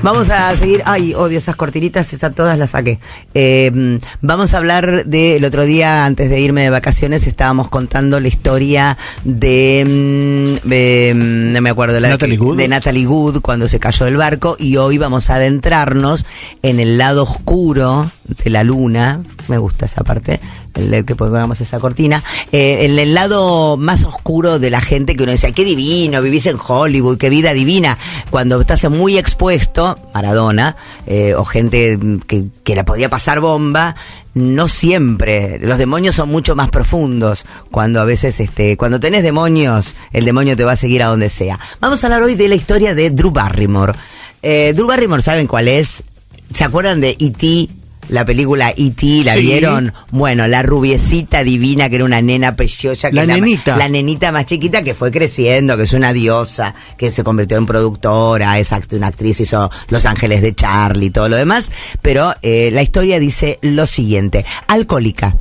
Vamos a seguir. Ay, odio esas cortinitas, todas las saqué. Vamos a hablar del otro día, antes de irme de vacaciones, estábamos contando la historia de no me acuerdo, de Natalie Wood cuando se cayó del barco, y hoy vamos a adentrarnos en el lado oscuro de la luna. Me gusta esa parte, que pongamos esa cortina, en el lado más oscuro de la gente, que uno dice, qué divino, vivís en Hollywood, qué vida divina, cuando estás muy expuesto, Maradona, o gente que la podía pasar bomba. No siempre, los demonios son mucho más profundos, cuando a veces, cuando tenés demonios, el demonio te va a seguir a donde sea. Vamos a hablar hoy de la historia de Drew Barrymore. Drew Barrymore, ¿saben cuál es? ¿Se acuerdan de E.T.? La película E.T., ¿la vieron? Bueno, la rubiecita divina, que era una nena preciosa. La nenita más chiquita, que fue creciendo, que es una diosa, que se convirtió en productora, es una actriz, hizo Los Ángeles de Charlie y todo lo demás. Pero la historia dice lo siguiente: alcohólica,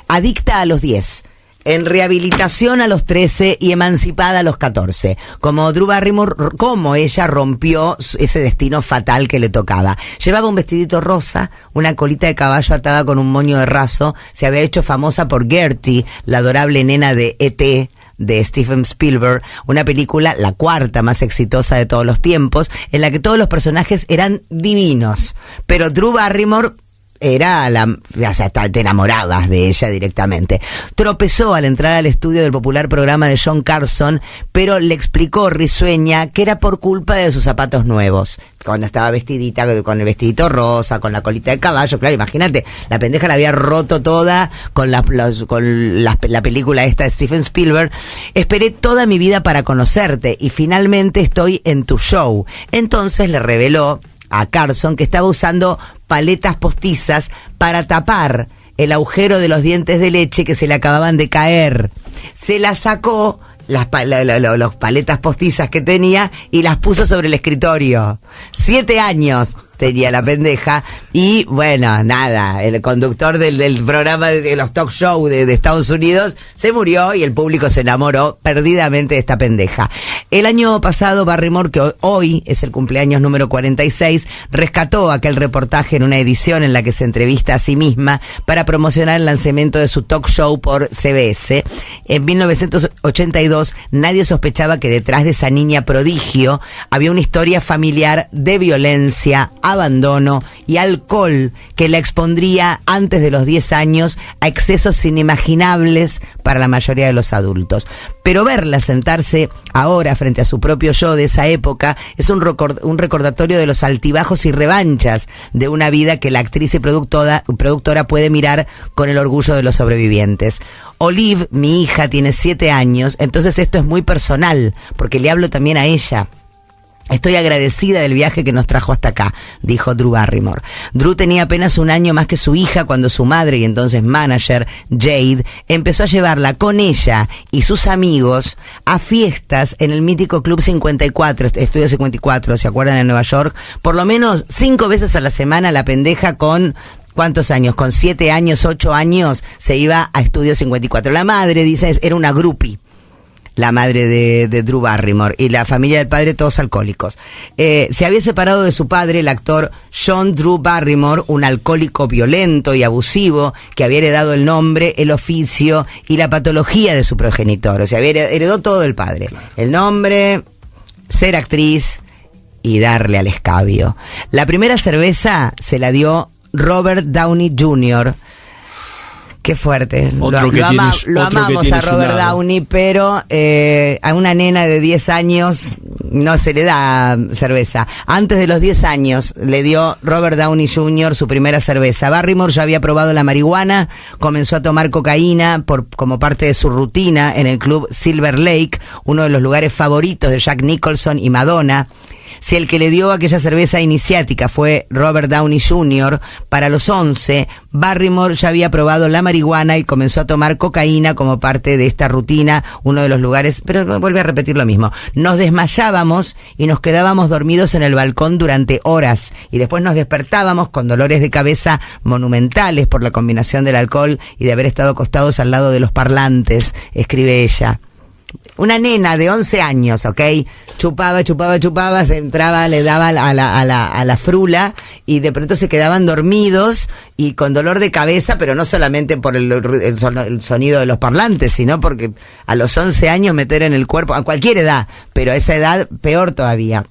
adicta a los 10, en rehabilitación a los 13 y emancipada a los 14. Como Drew Barrymore, como ella rompió ese destino fatal que le tocaba. Llevaba un vestidito rosa, una colita de caballo atada con un moño de raso. Se había hecho famosa por Gertie, la adorable nena de E.T., de Steven Spielberg, una película, la cuarta más exitosa de todos los tiempos, en la que todos los personajes eran divinos. Pero Drew Barrymore te enamorabas de ella directamente. Tropezó al entrar al estudio del popular programa de John Carson, pero le explicó risueña que era por culpa de sus zapatos nuevos. Cuando estaba vestidita, con el vestidito rosa, con la colita de caballo, claro, imagínate, la pendeja la había roto toda con la película esta de Steven Spielberg. Esperé toda mi vida para conocerte y finalmente estoy en tu show. Entonces le reveló a Carson que estaba usando paletas postizas para tapar el agujero de los dientes de leche que se le acababan de caer. Se las sacó, las paletas postizas que tenía, y las puso sobre el escritorio. 7 años tenía la pendeja, y bueno, nada, el conductor del programa de los talk show de Estados Unidos se murió y el público se enamoró perdidamente de esta pendeja. El año pasado, Barrymore, que hoy es el cumpleaños número 46, rescató aquel reportaje en una edición en la que se entrevista a sí misma para promocionar el lanzamiento de su talk show por CBS. En 1982, nadie sospechaba que detrás de esa niña prodigio había una historia familiar de violencia, abandono y alcohol que la expondría antes de los 10 años a excesos inimaginables para la mayoría de los adultos. Pero verla sentarse ahora frente a su propio yo de esa época es un recordatorio de los altibajos y revanchas de una vida que la actriz y productora puede mirar con el orgullo de los sobrevivientes. Olive, mi hija, tiene 7 años, entonces esto es muy personal, porque le hablo también a ella. Estoy agradecida del viaje que nos trajo hasta acá, dijo Drew Barrymore. Drew tenía apenas 1 año más que su hija cuando su madre y entonces manager, Jade, empezó a llevarla con ella y sus amigos a fiestas en el mítico Club 54, Estudio 54, ¿se acuerdan? En Nueva York. Por lo menos 5 veces a la semana la pendeja con... ¿Cuántos años? Con 7 años, 8 años, se iba a Estudio 54. La madre, dice, era una groupie. La madre de Drew Barrymore, y la familia del padre, todos alcohólicos. Se había separado de su padre, el actor John Drew Barrymore, un alcohólico violento y abusivo que había heredado el nombre, el oficio y la patología de su progenitor. O sea, heredó todo del padre. El nombre, ser actriz y darle al escabio. La primera cerveza se la dio Robert Downey Jr., Qué fuerte. Lo amamos a Robert Downey, pero a una nena de 10 años no se le da cerveza. Antes de los 10 años le dio Robert Downey Jr. su primera cerveza. Barrymore ya había probado la marihuana, comenzó a tomar cocaína como parte de su rutina en el club Silver Lake, uno de los lugares favoritos de Jack Nicholson y Madonna. Si el que le dio aquella cerveza iniciática fue Robert Downey Jr., para los 11, Barrymore ya había probado la marihuana y comenzó a tomar cocaína como parte de esta rutina, uno de los lugares, pero vuelve a repetir lo mismo. Nos desmayábamos y nos quedábamos dormidos en el balcón durante horas y después nos despertábamos con dolores de cabeza monumentales por la combinación del alcohol y de haber estado acostados al lado de los parlantes, escribe ella. una nena de 11 años, ¿ok? Chupaba, se entraba, le daba a la frula y de pronto se quedaban dormidos y con dolor de cabeza, pero no solamente por el sonido de los parlantes, sino porque a los 11 años meter en el cuerpo, a cualquier edad, pero a esa edad peor todavía.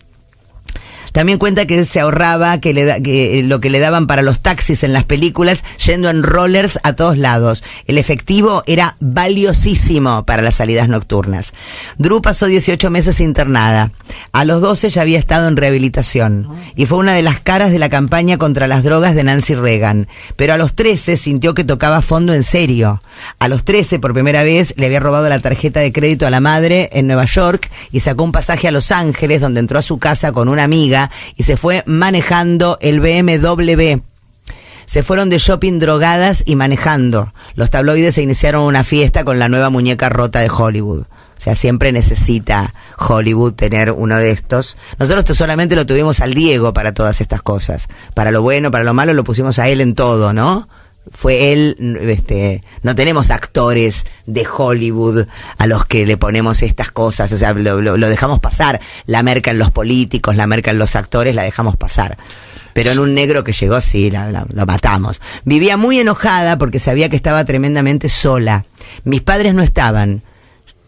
También cuenta que se ahorraba que lo que le daban para los taxis en las películas, yendo en rollers a todos lados. El efectivo era valiosísimo para las salidas nocturnas. Drew pasó 18 meses internada. A los 12 ya había estado en rehabilitación y fue una de las caras de la campaña contra las drogas de Nancy Reagan. Pero a los 13 sintió que tocaba fondo en serio. A los 13, por primera vez, le había robado la tarjeta de crédito a la madre en Nueva York y sacó un pasaje a Los Ángeles, donde entró a su casa con una amiga y se fue manejando el BMW. Se fueron de shopping drogadas y manejando. Los tabloides se iniciaron una fiesta con la nueva muñeca rota de Hollywood. O sea, siempre necesita Hollywood tener uno de estos. Nosotros solamente lo tuvimos al Diego para todas estas cosas. Para lo bueno, para lo malo, lo pusimos a él en todo, ¿no? Fue él, no tenemos actores de Hollywood a los que le ponemos estas cosas, o sea, lo dejamos pasar. La merca en los políticos, la merca en los actores, la dejamos pasar. Pero en un negro que llegó, sí, lo matamos. Vivía muy enojada porque sabía que estaba tremendamente sola. Mis padres no estaban,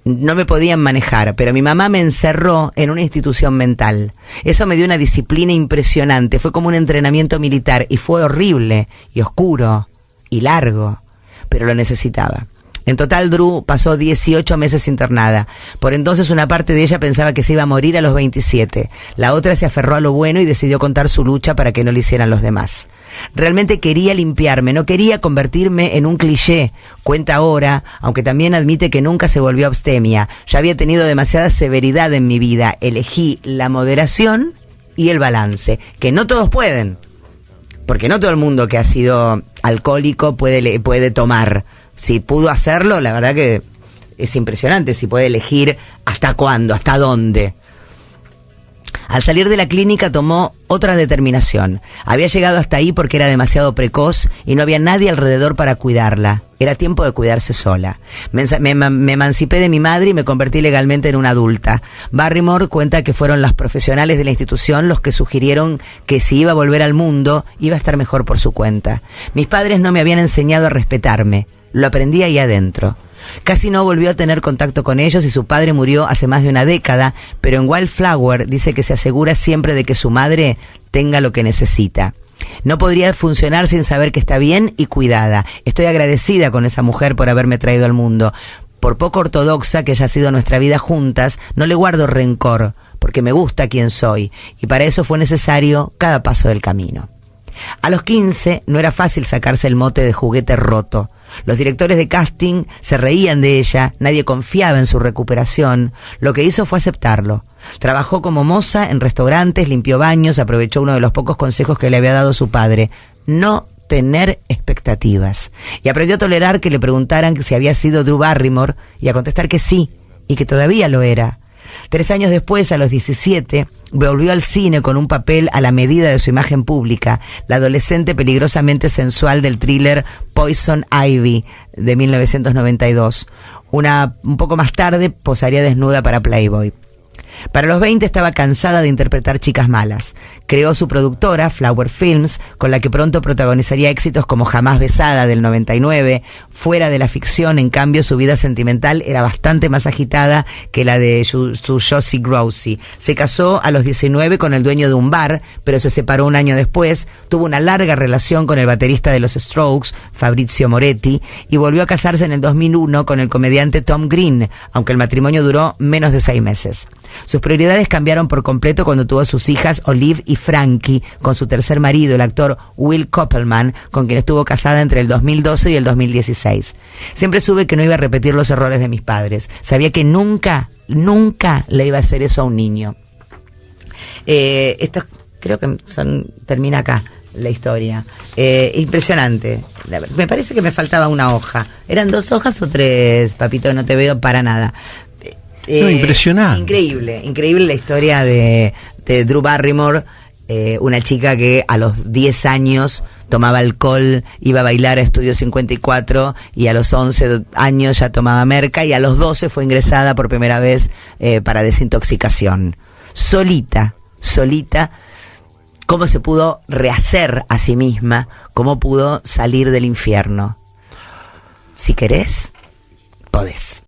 no me podían manejar, pero mi mamá me encerró en una institución mental. Eso me dio una disciplina impresionante, fue como un entrenamiento militar y fue horrible y oscuro y largo, pero lo necesitaba. En total, Drew pasó 18 meses internada. Por entonces, una parte de ella pensaba que se iba a morir a los 27. La otra se aferró a lo bueno y decidió contar su lucha para que no lo hicieran los demás. Realmente quería limpiarme, no quería convertirme en un cliché. Cuenta ahora, aunque también admite que nunca se volvió abstemia. Ya había tenido demasiada severidad en mi vida. Elegí la moderación y el balance, que no todos pueden. Porque no todo el mundo que ha sido alcohólico puede tomar. Si pudo hacerlo, la verdad que es impresionante. Si puede elegir hasta cuándo, hasta dónde. Al salir de la clínica tomó otra determinación. Había llegado hasta ahí porque era demasiado precoz y no había nadie alrededor para cuidarla. Era tiempo de cuidarse sola. Me emancipé de mi madre y me convertí legalmente en una adulta. Barrymore cuenta que fueron los profesionales de la institución los que sugirieron que si iba a volver al mundo, iba a estar mejor por su cuenta. Mis padres no me habían enseñado a respetarme. Lo aprendí ahí adentro. Casi no volvió a tener contacto con ellos y su padre murió hace más de una década, pero en Wildflower dice que se asegura siempre de que su madre tenga lo que necesita. No podría funcionar sin saber que está bien y cuidada. Estoy agradecida con esa mujer por haberme traído al mundo. Por poco ortodoxa que haya sido nuestra vida juntas, no le guardo rencor, porque me gusta quien soy, y para eso fue necesario cada paso del camino. A los 15 no era fácil sacarse el mote de juguete roto. Los directores de casting se reían de ella, nadie confiaba en su recuperación. Lo que hizo fue aceptarlo. Trabajó como moza en restaurantes, limpió baños, aprovechó uno de los pocos consejos que le había dado su padre: no tener expectativas. Y aprendió a tolerar que le preguntaran si había sido Drew Barrymore y a contestar que sí, y que todavía lo era. 3 años después, a los 17, volvió al cine con un papel a la medida de su imagen pública, la adolescente peligrosamente sensual del thriller Poison Ivy de 1992. Un poco más tarde posaría desnuda para Playboy. Para los 20 estaba cansada de interpretar chicas malas. Creó su productora, Flower Films, con la que pronto protagonizaría éxitos como Jamás besada del 99. Fuera de la ficción, en cambio, su vida sentimental era bastante más agitada que la de su Josie Grossi. Se casó a los 19 con el dueño de un bar, pero se separó un año después. Tuvo una larga relación con el baterista de los Strokes, Fabrizio Moretti, y volvió a casarse en el 2001 con el comediante Tom Green, aunque el matrimonio duró menos de 6 meses. Sus prioridades cambiaron por completo cuando tuvo sus hijas Olive y Frankie con su tercer marido, el actor Will Koppelman, con quien estuvo casada entre el 2012 y el 2016. Siempre supe que no iba a repetir los errores de mis padres. Sabía que nunca le iba a hacer eso a un niño. Esto creo que termina acá la historia. Impresionante. Me parece que me faltaba una hoja. ¿Eran 2 hojas o 3, papito? No te veo para nada. Impresionante. Increíble la historia de Drew Barrymore. una chica que a los 10 años tomaba alcohol, iba a bailar a Estudio 54 y a los 11 años ya tomaba merca y a los 12 fue ingresada por primera vez para desintoxicación. Solita, cómo se pudo rehacer a sí misma, cómo pudo salir del infierno. Si querés, podés.